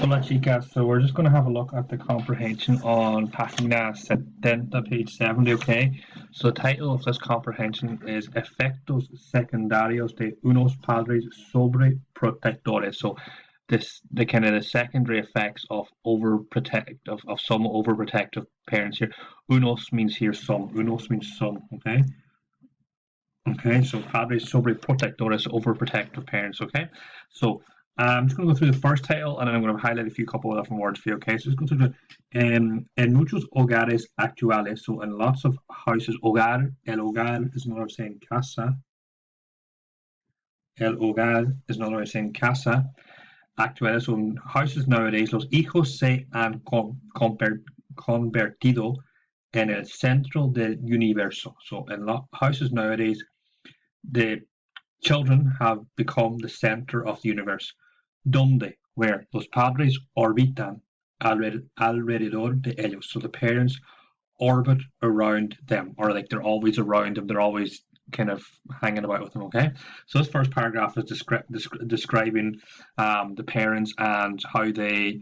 Hola chicas, so we're just going to have a look at the comprehension on página 70, page 70, okay? So the title of this comprehension is Efectos secundarios de unos padres sobre protectores. So the kind of the secondary effects of of some overprotective parents here. Unos means here some. Unos means some, okay? Okay, so padres sobre protectores, overprotective parents, okay? So I'm just going to go through the first title and then I'm going to highlight a few couple of different words for you, okay? So just go through en muchos hogares actuales, so in lots of houses, el hogar is another way of saying casa. El hogar is another way of saying casa. Actuales, so in houses nowadays, los hijos se han convertido en el centro del universo. So in houses nowadays, the children have become the center of the universe. Donde, where los padres orbitan alrededor de ellos. So the parents orbit around them, or like they're always around them, they're always kind of hanging about with them, okay? So this first paragraph is describing the parents and how they're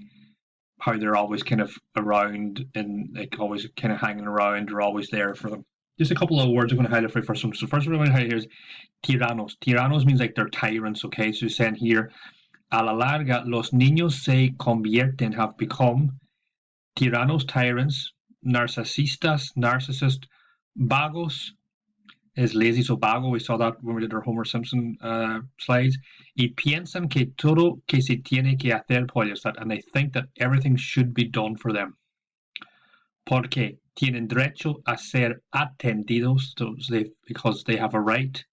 always kind of around and like always kind of hanging around, or always there for them. Just a couple of words I'm going to highlight for you first. So first one I'm going to highlight here is tiranos. Tiranos means like they're tyrants, okay? So saying here, a la larga, los niños se convierten, have become tiranos, tyrants, narcissist, vagos is lazy, so vago. We saw that when we did our Homer Simpson slides. Y piensan que todo que se tiene que hacer por ellos, and they think that everything should be done for them. Porque tienen derecho a ser atendidos, because they have a right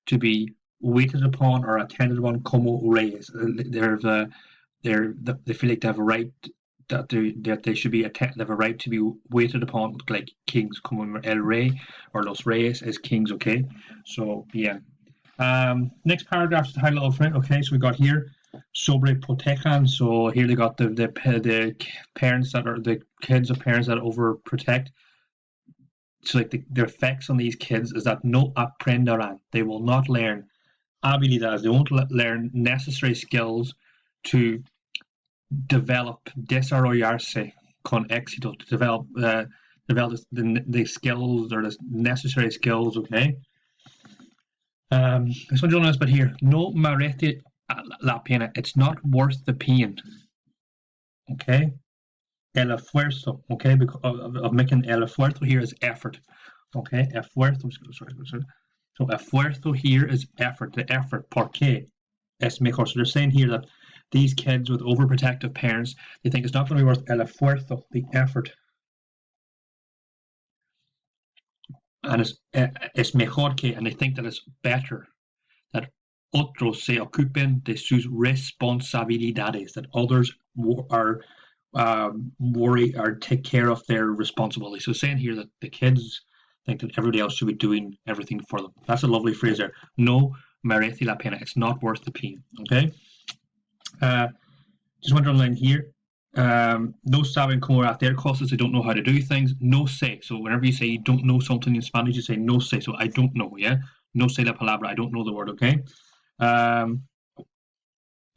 to be waited upon or attended upon como reyes. They feel like they have a right that they should be they have a right to be waited upon like kings, como el rey or los reyes as kings. Okay, so yeah. Next paragraph is the highlight of it. Okay, so we got here sobre protejan. So here they got the parents that are the kids of parents that overprotect. So like the effects on these kids is that no aprenderán. They will not learn habilidades. They won't learn necessary skills to develop, desarrollarse con éxito, to develop the skills or the necessary skills, okay? This one Jonas, but here, no merece la pena. It's not worth the pain, okay? El esfuerzo, okay? Because of making el esfuerzo here is effort, okay? Esfuerzo, sorry. So esfuerzo here is effort, the effort, porque es mejor. So they're saying here that these kids with overprotective parents, they think it's not going to be worth el esfuerzo, the effort. And es mejor que, and they think that it's better that otros se ocupen de sus responsabilidades, that others are worry or take care of their responsibilities. So saying here that the kids think that everybody else should be doing everything for them. That's a lovely phrase there. No merece la pena. It's not worth the pain. Okay. Just want to underline here. No saben cómo hacer cosas. They don't know how to do things. No sé. So whenever you say you don't know something in Spanish, you say no sé. So I don't know. Yeah. No sé la palabra. I don't know the word. Okay.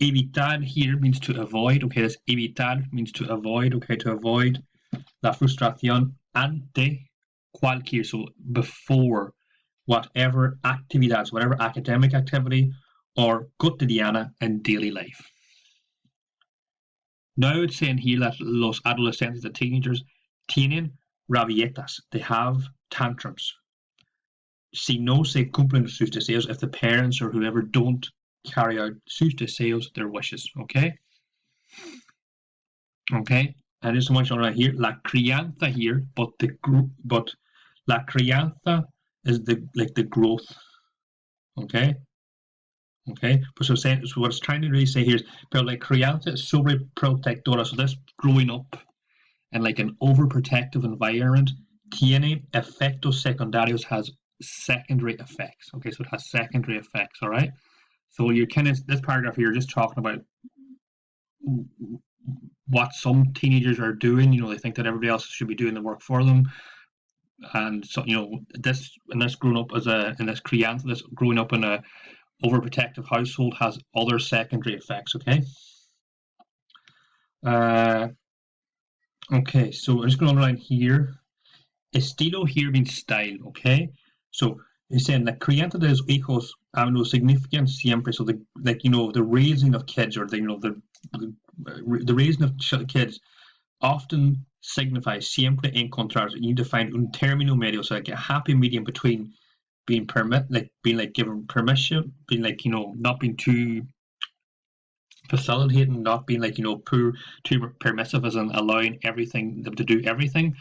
Evitar here means to avoid. Okay, this evitar means to avoid. Okay, to avoid la frustración ante cualquier. So before whatever actividades, whatever academic activity or cotidiana and daily life. Now it's saying here that los adolescentes, the teenagers, tienen rabietas. They have tantrums. Si no se cumplen sus deseos, if the parents or whoever don't carry out sus deseos, their wishes. Okay. And there's so much on right here. La crianza here, but la crianza is the growth. Okay. So what it's trying to really say here is, pero la crianza es sobreprotectora. So this growing up in like an overprotective environment tiene efectos secundarios, has secondary effects. Okay, so it has secondary effects. All right. So you're kind of, this paragraph here, just talking about what some teenagers are doing. You know, they think that everybody else should be doing the work for them, and so this growing up this crianza, this growing up in a overprotective household has other secondary effects. Okay. Okay, so I'm just going to underline here. Estilo here means style, okay? So he's saying la crianza de los hijos have no significance siempre. So the raising of kids, or the raising of kids often signifies siempre encontrar. You need to find un término medio, so like a happy medium between being given permission, being not being too facilitating, not being too permissive, as in allowing them to do everything,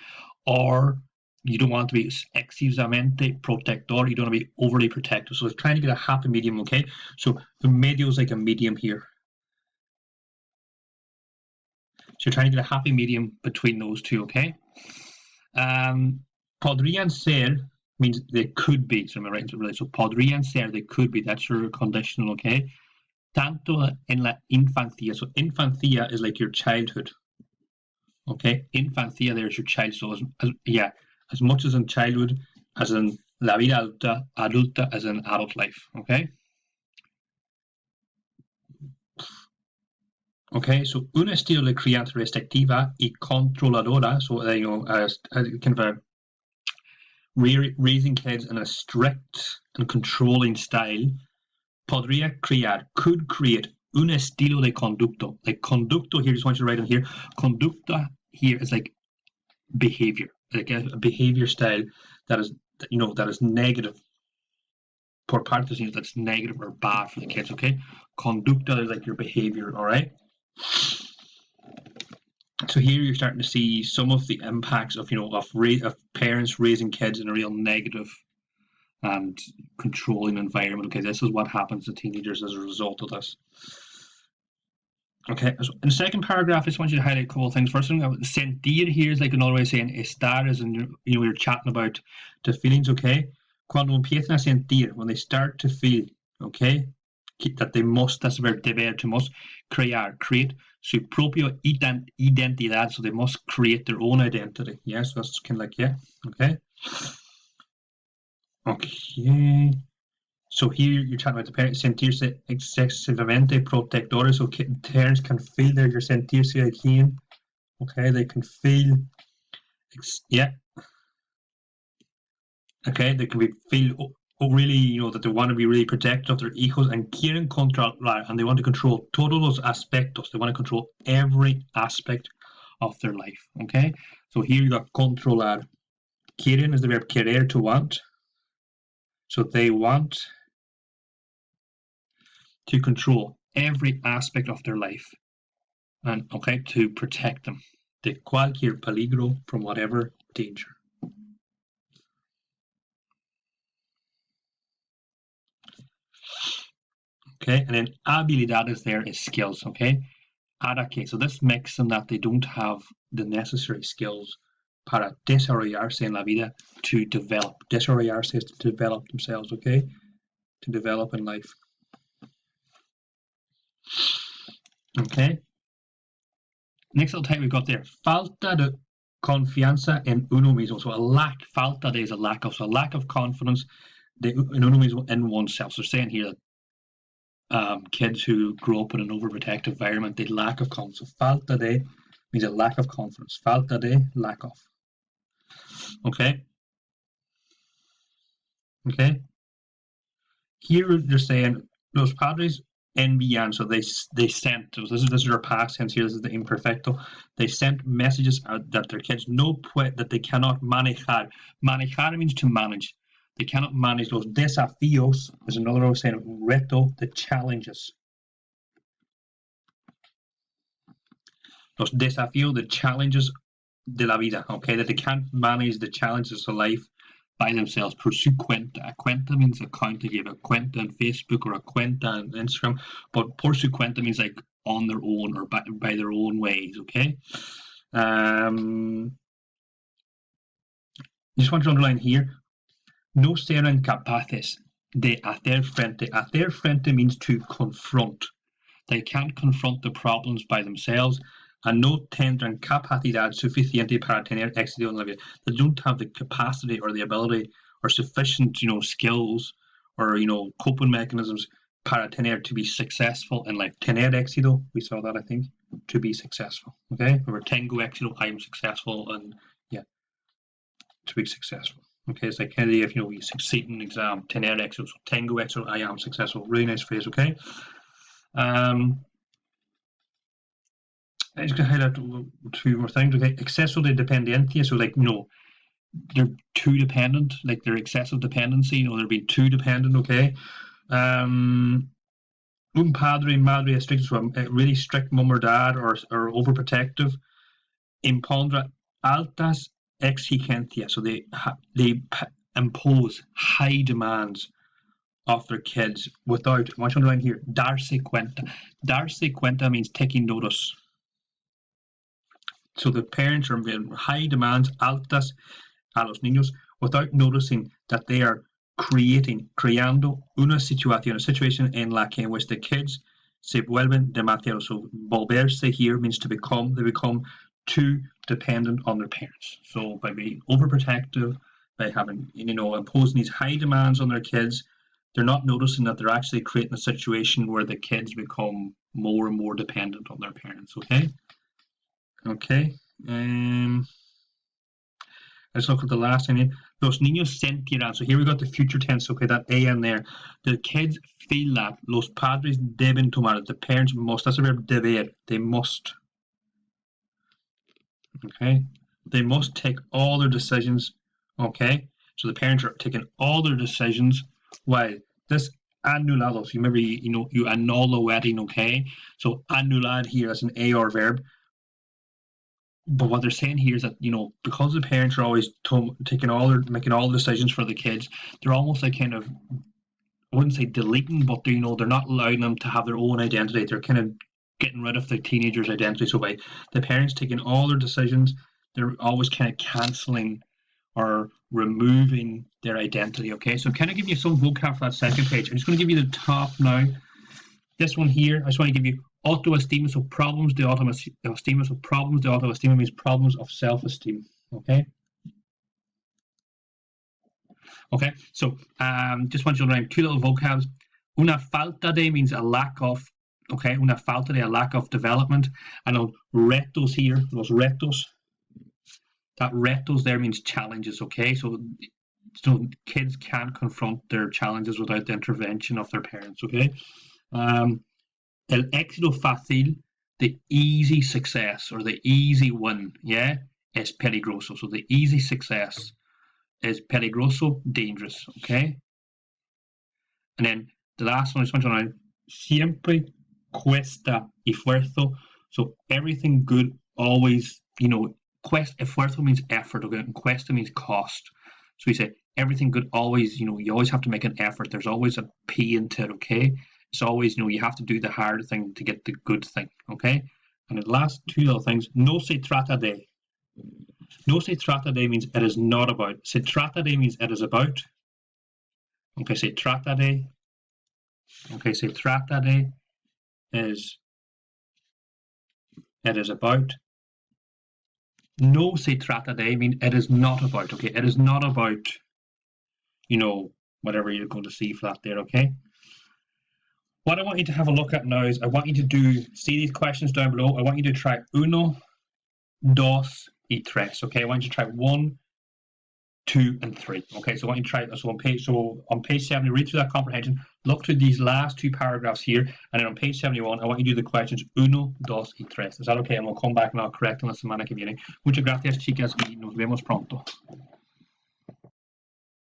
or you don't want to be excesivamente protector. You don't want to be overly protective. So it's trying to get a happy medium. Okay, so the medio is like a medium here. So you're trying to get a happy medium between those two. Okay. Podrían ser means they could be. So I'm right. So podrían ser, they could be. That's your conditional. Okay. Tanto en la infancia. So infancia is like your childhood. Okay, infancia, there's your child. So as much as in childhood, as in la vida adulta, adulta as in adult life. Okay. Okay, so un estilo de crianza restrictiva y controladora. So as kind of a raising kids in a strict and controlling style. Podría crear, could create un estilo de conducto. Like conducto here, just want you to write on here. Conducta here is like behavior, like a behavior style that is negative. Por parte that's negative or bad for the kids. Okay, conducta is like your behavior. All right. So here you're starting to see some of the impacts of parents raising kids in a real negative and controlling environment. Okay, this is what happens to teenagers as a result of this. Okay, so in the second paragraph, I just want you to highlight a couple of things. First thing, sentir here is like another way of saying estar, is in you're chatting about the feelings. Okay, cuando empiezan a sentir, when they start to feel, okay, that they must, that's the verb deber, to must, create su propia identidad, so they must create their own identity. Yes, so that's kind of like, yeah, okay. Okay. So here you're talking about the parents sentirse excesivamente protectores. So parents can feel that you're sentirse aquí. Okay, they can feel, yeah. Okay, they can feel really, that they want to be really protective of their hijos, and quieren controlar, and they want to control todos los aspectos. They want to control every aspect of their life. Okay, so here you got controlar. Quieren is the verb querer, to want. So they want to control every aspect of their life, and to protect them de cualquier peligro, from whatever danger. Okay, and then habilidades there is skills. Okay, para que, so this makes them that they don't have the necessary skills para desarrollarse en la vida, to develop. Desarrollarse is to develop themselves. Okay, to develop in life. Okay, next little type we've got there, falta de confianza en uno mismo. So falta de is a lack of, so a lack of confidence en uno mismo, in oneself. So saying here that kids who grow up in an overprotective environment, they lack of confidence. So falta de means a lack of confidence. Falta de, lack of. Okay. Okay. Here they're saying los padres envían, so they sent. So this is our past tense here. This is the imperfecto. They sent messages out that their kids that they cannot manejar. Manejar means to manage. They cannot manage los desafíos. There's another way of saying reto, the challenges. Los desafíos, the challenges de la vida. Okay, that they can't manage the challenges of life by themselves. Por su cuenta. A cuenta means account. They give a cuenta on Facebook or a cuenta on Instagram, but por su cuenta means like on their own, or by their own ways. Okay. Just want to underline here, no serán capaces de hacer frente. Hacer frente means to confront. They can't confront the problems by themselves, and no tendrán capacidad suficiente para tener éxito en la vida. They don't have the capacity or the ability or sufficient, skills or, coping mechanisms para tener, to be successful in life. Tener éxito, we saw that, I think. to be successful. Okay, remember tengo éxito, I am successful, and yeah, to be successful. Okay, it's like kind of if you succeed in an exam, tener éxito, so tengo éxito, I am successful. Really nice phrase. Okay. I'm just gonna highlight two more things. Okay, exceso de dependencia, so like they're too dependent, like they're excessive dependency. They're being too dependent. Okay. Un padre madre estricto, so a really strict mum or dad, or overprotective. Impondra altas exigencias, so they impose high demands of their kids without, I want you to underline here, darse cuenta. Darse cuenta means taking notice. So the parents are making high demands, altas, a los niños, without noticing that they are creando una situación, a situation in la que in which the kids se vuelven demasiado. So volverse here means to become, they become too dependent on their parents. So by being overprotective, by having, imposing these high demands on their kids, they're not noticing that they're actually creating a situation where the kids become more and more dependent on their parents. Okay. Let's look at the last thing. Los niños sentirán. So here we got the future tense. Okay, that a in there. The kids feel that. Los padres deben tomar. The parents must. That's the verb deber. They must. Okay, they must take all their decisions. Okay, so the parents are taking all their decisions. While this anulados, you remember, you annul the wedding. Okay, so anular here as an AR verb. But what they're saying here is that, because the parents are always making all the decisions for the kids, they're almost like kind of, I wouldn't say deleting, but they're not allowing them to have their own identity. They're kind of getting rid of the teenager's identity. So by the parents taking all their decisions, they're always kind of cancelling or removing their identity. Okay, so I'm kind of giving you some vocab for that second page. I'm just going to give you the top now. This one here, I just want to give you autoestima, so problems de autoestima. So problems de autoestima means problems of self-esteem. Okay. So just want you to learn two little vocabs. Una falta de means a lack of. Okay, una falta de, a lack of development. And on retos here, los retos. That retos there means challenges. Okay, so kids can't confront their challenges without the intervention of their parents. Okay. El éxito fácil, the easy success or the easy win, yeah, es peligroso. So the easy success is peligroso, dangerous. Okay. And then the last one, I just want to know, siempre cuesta esfuerzo. So everything good always, esfuerzo means effort. Okay, and cuesta means cost. So we say everything good always, you always have to make an effort. There's always a P into it. Okay. It's always, you have to do the hard thing to get the good thing. Okay. And the last two little things, no se trata de. No se trata de means it is not about. Se trata de means it is about. Okay, se trata de. Okay, se trata de is it is about. No se trata de means it is not about. Okay, it is not about, whatever you're going to see for that there. Okay. What I want you to have a look at now is I want you to see these questions down below. I want you to try uno, dos, y tres. Okay, I want you to try 1, 2, and 3. Okay, so I want you to try it. So on page 70, read through that comprehension, look through these last two paragraphs here, and then on page 71, I want you to do the questions uno, dos, y tres. Is that okay? And we'll come back and I'll correct on la semana que viene. Muchas gracias, chicas, y nos vemos pronto.